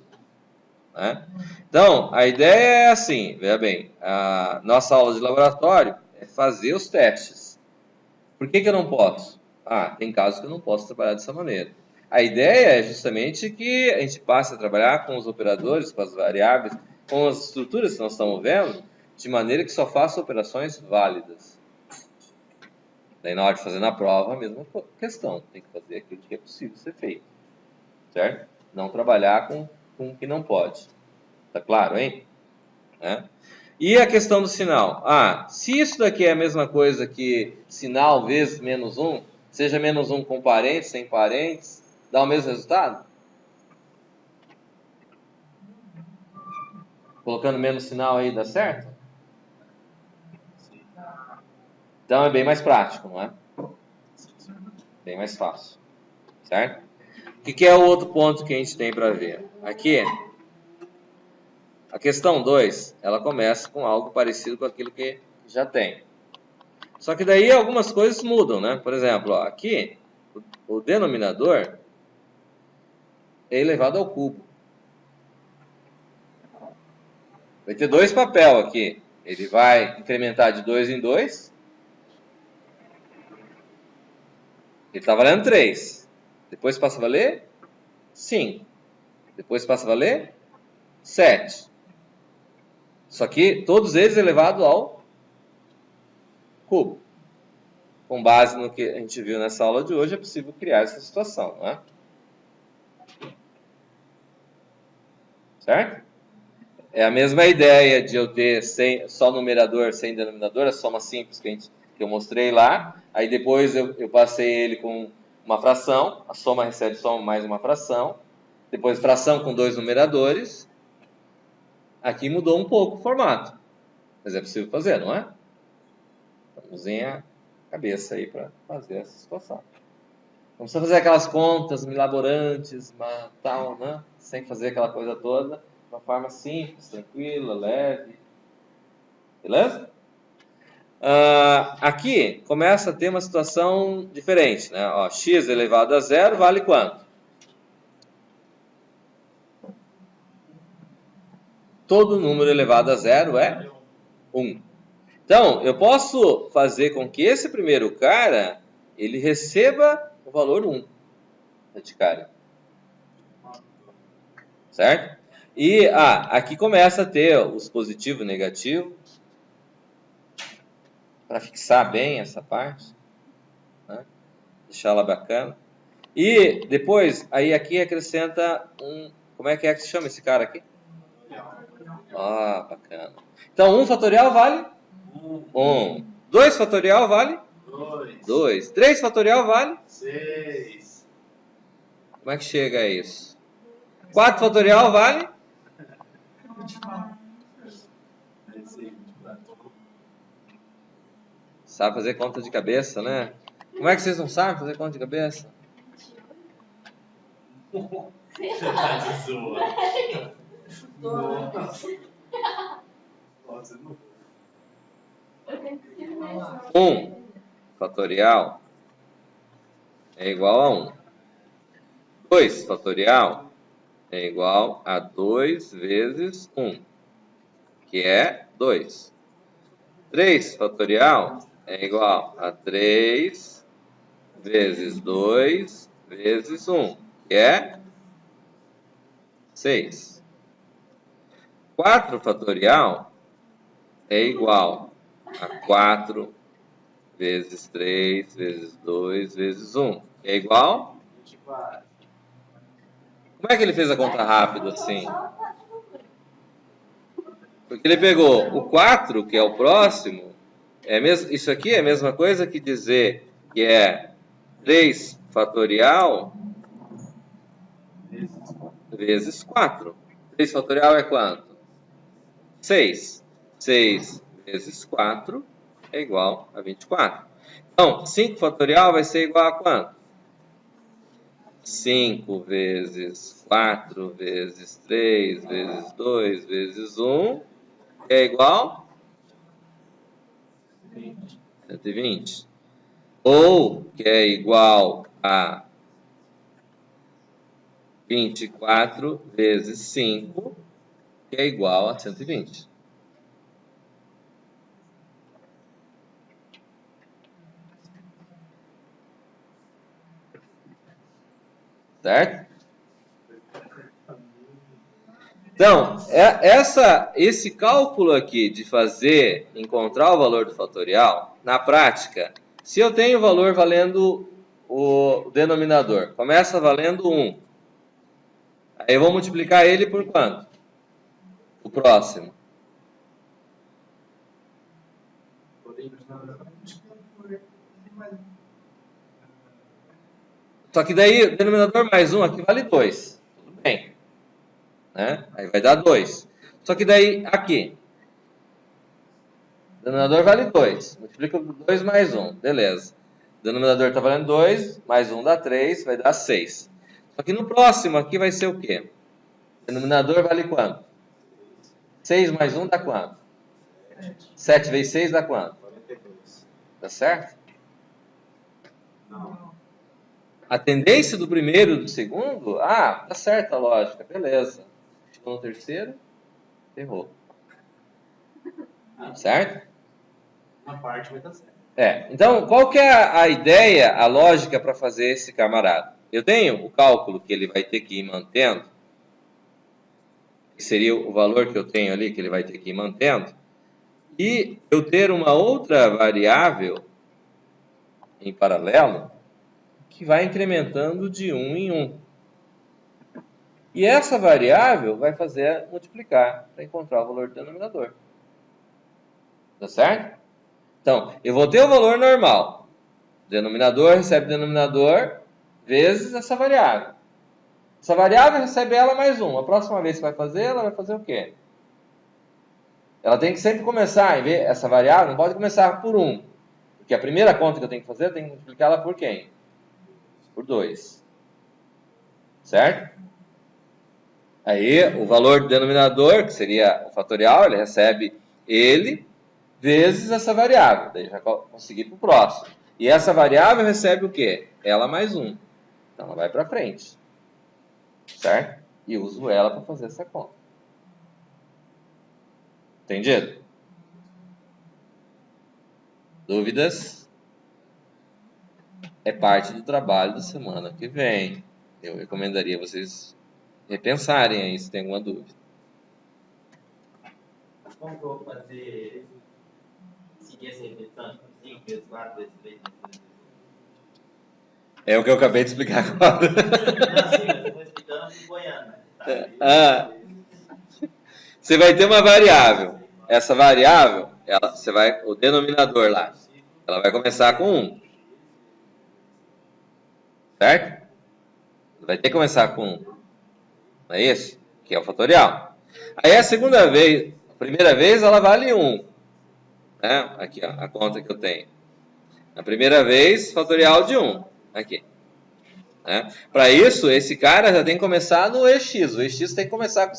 Né? Então, a ideia é assim, veja bem, a nossa aula de laboratório é fazer os testes. Por que eu não posso? Tem casos que eu não posso trabalhar dessa maneira. A ideia é justamente que a gente passe a trabalhar com os operadores, com as variáveis, com as estruturas que nós estamos vendo, de maneira que só faça operações válidas. Daí na hora de fazer na prova, a mesma questão. Tem que fazer aquilo que é possível ser feito. Certo? Não trabalhar com o que não pode. Tá claro, hein? Né? E a questão do sinal? Se isso daqui é a mesma coisa que sinal vezes menos 1, seja menos 1 com parentes, sem parentes, dá o mesmo resultado? Colocando menos sinal aí dá certo? Então é bem mais prático, não é? Bem mais fácil. Certo? O que é o outro ponto que a gente tem para ver? Aqui, a questão 2, ela começa com algo parecido com aquilo que já tem. Só que daí algumas coisas mudam, né? Por exemplo, aqui, o denominador é elevado ao cubo. Vai ter 2 papel aqui. Ele vai incrementar de 2 em 2. Ele está valendo 3. Depois passa a valer 5. Depois passa a valer 7. Só que todos eles elevados ao cubo. Com base no que a gente viu nessa aula de hoje, é possível criar essa situação, não é? Certo? É a mesma ideia de eu ter só numerador sem denominador, a soma simples que eu mostrei lá. Aí depois eu passei ele com uma fração, a soma recebe só mais uma fração. Depois fração com 2 numeradores. Aqui mudou um pouco o formato. Mas é possível fazer, não é? Então, usem a cabeça aí para fazer essa situação. Não precisa fazer aquelas contas milaborantes, tal, né? Sem fazer aquela coisa toda. De uma forma simples, tranquila, leve. Beleza? Aqui começa a ter uma situação diferente, né? X elevado a 0 vale quanto? Todo número elevado a 0 é 1. Então, eu posso fazer com que esse primeiro cara, ele receba o valor 1 de cara. Certo? E aqui começa a ter os positivo e negativo. Para fixar bem essa parte. Né? Deixar ela bacana. E depois, aí aqui acrescenta um... Como é que se chama esse cara aqui? Bacana. Então, 1 fatorial vale? 1. 2 fatorial vale? 2. 3 fatorial vale? 6. Como é que chega a isso? 4 fatorial vale? Sabe fazer conta de cabeça, né? Como é que vocês não sabem fazer conta de cabeça? Um fatorial é igual a 1. 2 fatorial é igual a 2 vezes 1, que é 2. 3 fatorial é igual a 3 vezes 2 vezes 1, que é 6. 4 fatorial é igual a 4 vezes 3 vezes 2 vezes 1, que é igual? 24. Como é que ele fez a conta rápido assim? Porque ele pegou o 4, que é o próximo, Isso aqui é a mesma coisa que dizer que é 3 fatorial vezes 4. 3 fatorial é quanto? 6. 6 vezes 4 é igual a 24. Então, 5 fatorial vai ser igual a quanto? 5 vezes 4 vezes 3 vezes 2 vezes 1 é igual a 120. Ou que é igual a 24 vezes 5, que é igual a 120. Certo? Então, esse cálculo aqui de encontrar o valor do fatorial, na prática, se eu tenho o valor valendo o denominador, começa valendo 1. Aí eu vou multiplicar ele por quanto? O próximo. Só que daí o denominador mais 1 aqui vale 2. Tudo bem. Né? Aí vai dar 2. Só que daí aqui. O denominador vale 2. Multiplica por 2 mais 1. Beleza. O denominador está valendo 2. Mais 1 dá 3. Vai dar 6. Só que no próximo aqui vai ser o quê? O denominador vale quanto? 6 mais 1 dá quanto? 7 vezes 6 dá quanto? 42. Tá certo? Não. A tendência do primeiro e do segundo, tá certa a lógica, beleza. Chegou no terceiro, ferrou. Certo? Uma parte vai estar certa. Então, qual que é a ideia, a lógica para fazer esse camarada? Eu tenho o cálculo que ele vai ter que ir mantendo, que seria o valor que eu tenho ali, que ele vai ter que ir mantendo, e eu ter uma outra variável em paralelo, que vai incrementando de 1 em 1. E essa variável vai fazer multiplicar para encontrar o valor do denominador. Tá certo? Então, eu vou ter o valor normal. Denominador recebe denominador vezes essa variável. Essa variável recebe ela mais 1. A próxima vez que vai fazer, ela vai fazer o quê? Ela tem que sempre começar, essa variável não pode começar por 1. Porque a primeira conta que eu tenho que fazer, eu tenho que multiplicar ela por quem? Por 2. Certo? Aí, o valor do denominador, que seria o fatorial, ele recebe ele vezes essa variável. Daí já consegui para o próximo. E essa variável recebe o quê? Ela mais 1. Então, ela vai para frente. Certo? E uso ela para fazer essa conta. Entendido? Dúvidas? É parte do trabalho da semana que vem. Eu recomendaria vocês repensarem aí se tem alguma dúvida. Como que eu vou fazer, seguir essa repetição? 5 vezes 4 vezes 3 vezes 2? É o que eu acabei de explicar agora. Não, sim, eu estou explicando em goiano. Tá? Você vai ter uma variável. Essa variável, o denominador lá, ela vai começar com 1. Certo? Vai ter que começar com 1. Não é isso? Que é o fatorial. Aí a primeira vez ela vale 1. Né? Aqui, ó, a conta que eu tenho. A primeira vez, fatorial de 1. Aqui. Né? Para isso, esse cara já tem que começar no EX. O EX tem que começar com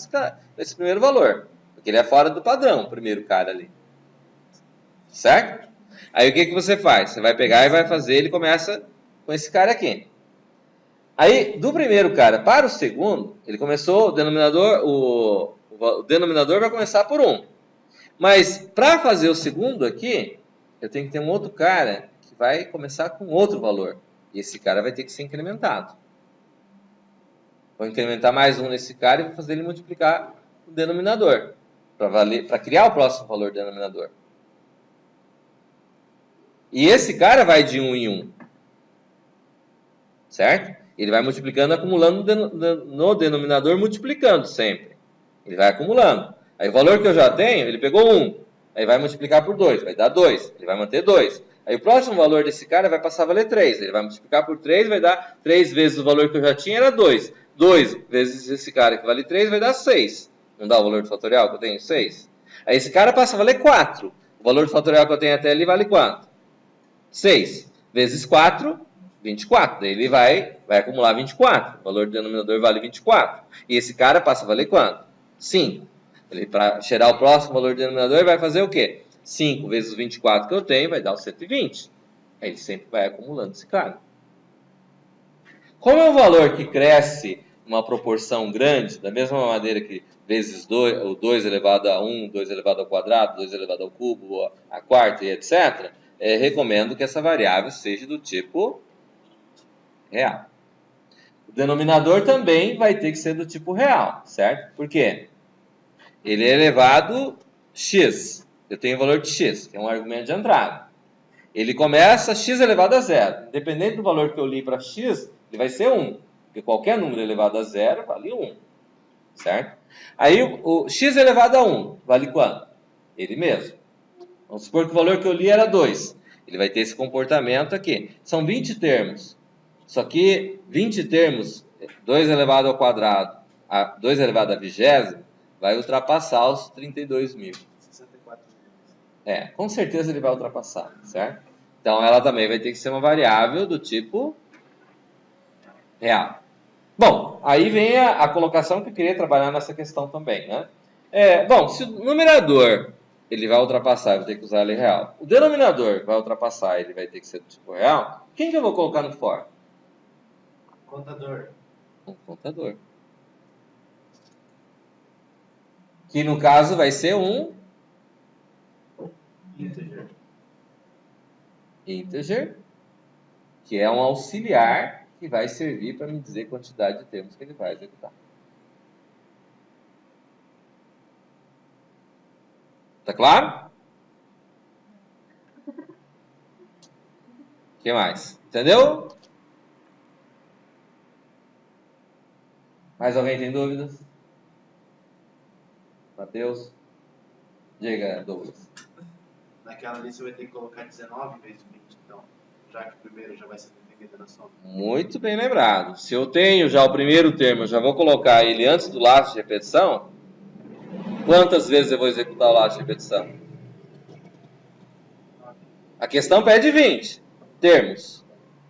esse primeiro valor. Porque ele é fora do padrão, o primeiro cara ali. Certo? Aí o que você faz? Você vai pegar e vai fazer, ele começa com esse cara aqui. Aí, do primeiro cara para o segundo, ele começou, o denominador vai começar por 1. Mas, para fazer o segundo aqui, eu tenho que ter um outro cara que vai começar com outro valor. E esse cara vai ter que ser incrementado. Vou incrementar mais 1 nesse cara e vou fazer ele multiplicar o denominador. Para criar o próximo valor do denominador. E esse cara vai de 1 em 1. Certo? Ele vai multiplicando, acumulando no denominador, multiplicando sempre. Ele vai acumulando. Aí o valor que eu já tenho, ele pegou 1. Aí vai multiplicar por 2, vai dar 2. Ele vai manter 2. Aí o próximo valor desse cara vai passar a valer 3. Ele vai multiplicar por 3, vai dar 3 vezes o valor que eu já tinha, era 2. 2 vezes esse cara que vale 3 vai dar 6. Não dá o valor do fatorial que eu tenho? 6. Aí esse cara passa a valer 4. O valor do fatorial que eu tenho até ali vale quanto? 6. Vezes 4, 24. Daí ele vai acumular 24. O valor do denominador vale 24. E esse cara passa a valer quanto? 5. Ele, para chegar ao próximo valor do denominador, vai fazer o quê? 5 vezes os 24 que eu tenho vai dar os 120. Aí ele sempre vai acumulando esse cara. Como é um valor que cresce uma proporção grande, da mesma maneira que vezes 2, o 2 elevado a 1, 2 elevado ao quadrado, 2 elevado ao cubo, a quarta e etc., recomendo que essa variável seja do tipo real. O denominador também vai ter que ser do tipo real, certo? Por quê? Ele é elevado x. Eu tenho o valor de x, que é um argumento de entrada. Ele começa x elevado a 0. Independente do valor que eu li para x, ele vai ser 1. Porque qualquer número elevado a 0 vale 1. Certo? Aí o x elevado a 1 vale quanto? Ele mesmo. Vamos supor que o valor que eu li era 2. Ele vai ter esse comportamento aqui. São 20 termos. Só que 20 termos, 2 elevado ao quadrado, 2 elevado a 20, vai ultrapassar os 32 mil. 64 Com certeza ele vai ultrapassar, certo? Então ela também vai ter que ser uma variável do tipo real. Bom, aí vem a colocação que eu queria trabalhar nessa questão também, né? Bom, se o numerador ele vai ultrapassar, eu vou ter que usar ele real. O denominador vai ultrapassar, ele vai ter que ser do tipo real. Quem que eu vou colocar no for? Contador. Um contador. Que no caso vai ser um integer, que é um auxiliar que vai servir para me dizer a quantidade de termos que ele vai executar. Tá claro? O que mais? Entendeu? Mais alguém tem dúvidas? Matheus? Diga, Douglas. Naquela ali você vai ter que colocar 19 vezes 20, então. Já que o primeiro já vai ser definido na soma. Muito bem lembrado. Se eu tenho já o primeiro termo, eu já vou colocar ele antes do laço de repetição. Quantas vezes eu vou executar o laço de repetição? A questão pede 20 termos.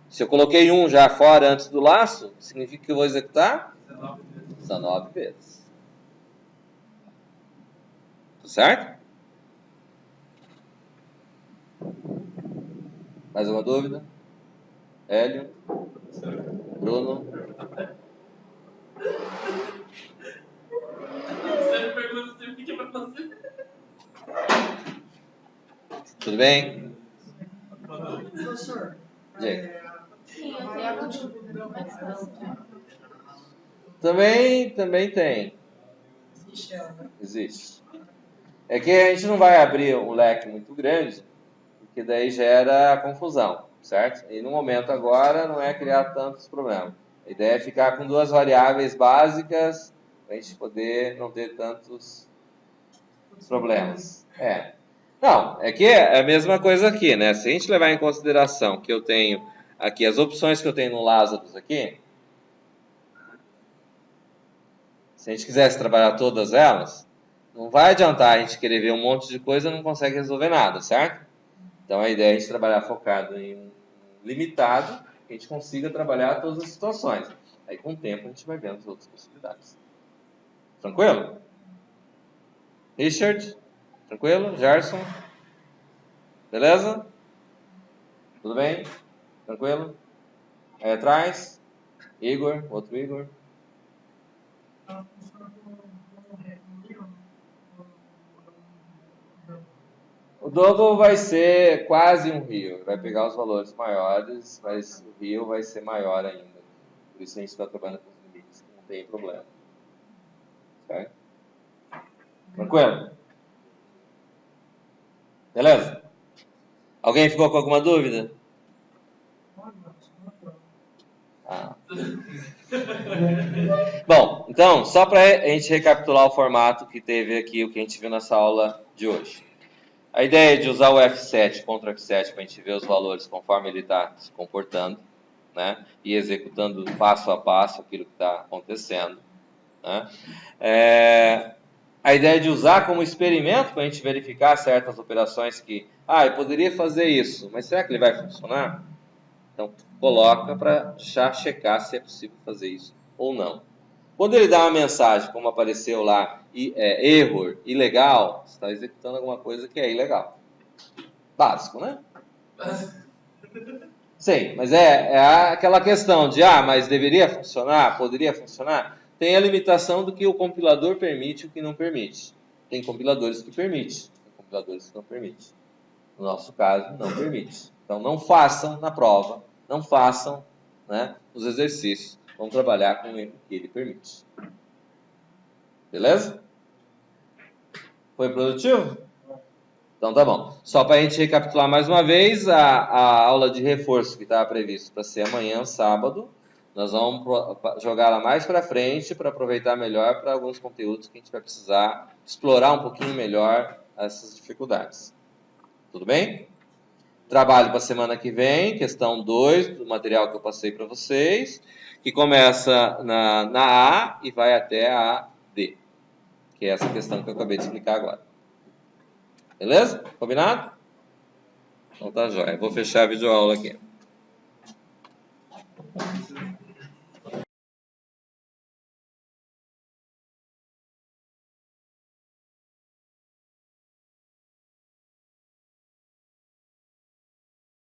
Se eu coloquei um já fora antes do laço, significa que eu vou executar 19 vezes. Tá certo? Mais uma dúvida? Hélio? Bruno? Você pergunta sempre o que vai fazer. Tudo bem? Professor, Sim, eu tenho alguma dúvida, mas não. Também tem. existe ela, né? Existe. É que a gente não vai abrir um leque muito grande, porque daí gera confusão, certo? E no momento agora não é criar tantos problemas. A ideia é ficar com duas variáveis básicas para a gente poder não ter tantos problemas. Não, é que é a mesma coisa aqui, né? Se a gente levar em consideração que eu tenho aqui as opções que eu tenho no Lazarus aqui, se a gente quisesse trabalhar todas elas, não vai adiantar a gente querer ver um monte de coisa e não consegue resolver nada, certo? Então a ideia é a gente trabalhar focado em um limitado, que a gente consiga trabalhar todas as situações. Aí com o tempo a gente vai vendo as outras possibilidades. Tranquilo? Richard? Tranquilo? Gerson? Beleza? Tudo bem? Tranquilo? Aí atrás? Igor? Outro Igor? O double vai ser quase um rio. Vai pegar os valores maiores, mas o rio vai ser maior ainda. Por isso a gente está trabalhando com os limites, não tem problema. Certo? Tranquilo? Beleza? Alguém ficou com alguma dúvida? Bom, então, só para a gente recapitular o formato que teve aqui, o que a gente viu nessa aula de hoje. A ideia é de usar o F7 contra o F7 para a gente ver os valores conforme ele está se comportando, né? E executando passo a passo aquilo que está acontecendo, né? A ideia é de usar como experimento para a gente verificar certas operações que, eu poderia fazer isso, mas será que ele vai funcionar? Então, coloca para já checar se é possível fazer isso ou não. Quando ele dá uma mensagem, como apareceu lá, error, ilegal, você está executando alguma coisa que é ilegal. Básico, né? Sim, mas é aquela questão de, mas deveria funcionar, poderia funcionar? Tem a limitação do que o compilador permite e o que não permite. Tem compiladores que permitem, tem compiladores que não permitem. No nosso caso, não permite. Então, não façam na prova, não façam, né, os exercícios. Vamos trabalhar com o que ele permite. Beleza? Foi produtivo? Então tá bom. Só para a gente recapitular mais uma vez, a aula de reforço que estava previsto para ser amanhã, sábado, nós vamos jogar ela mais para frente para aproveitar melhor para alguns conteúdos que a gente vai precisar explorar um pouquinho melhor essas dificuldades. Tudo bem? Trabalho para a semana que vem, questão 2 do material que eu passei para vocês, que começa na A e vai até a D, que é essa questão que eu acabei de explicar agora. Beleza? Combinado? Então tá jóia. Vou fechar a videoaula aqui.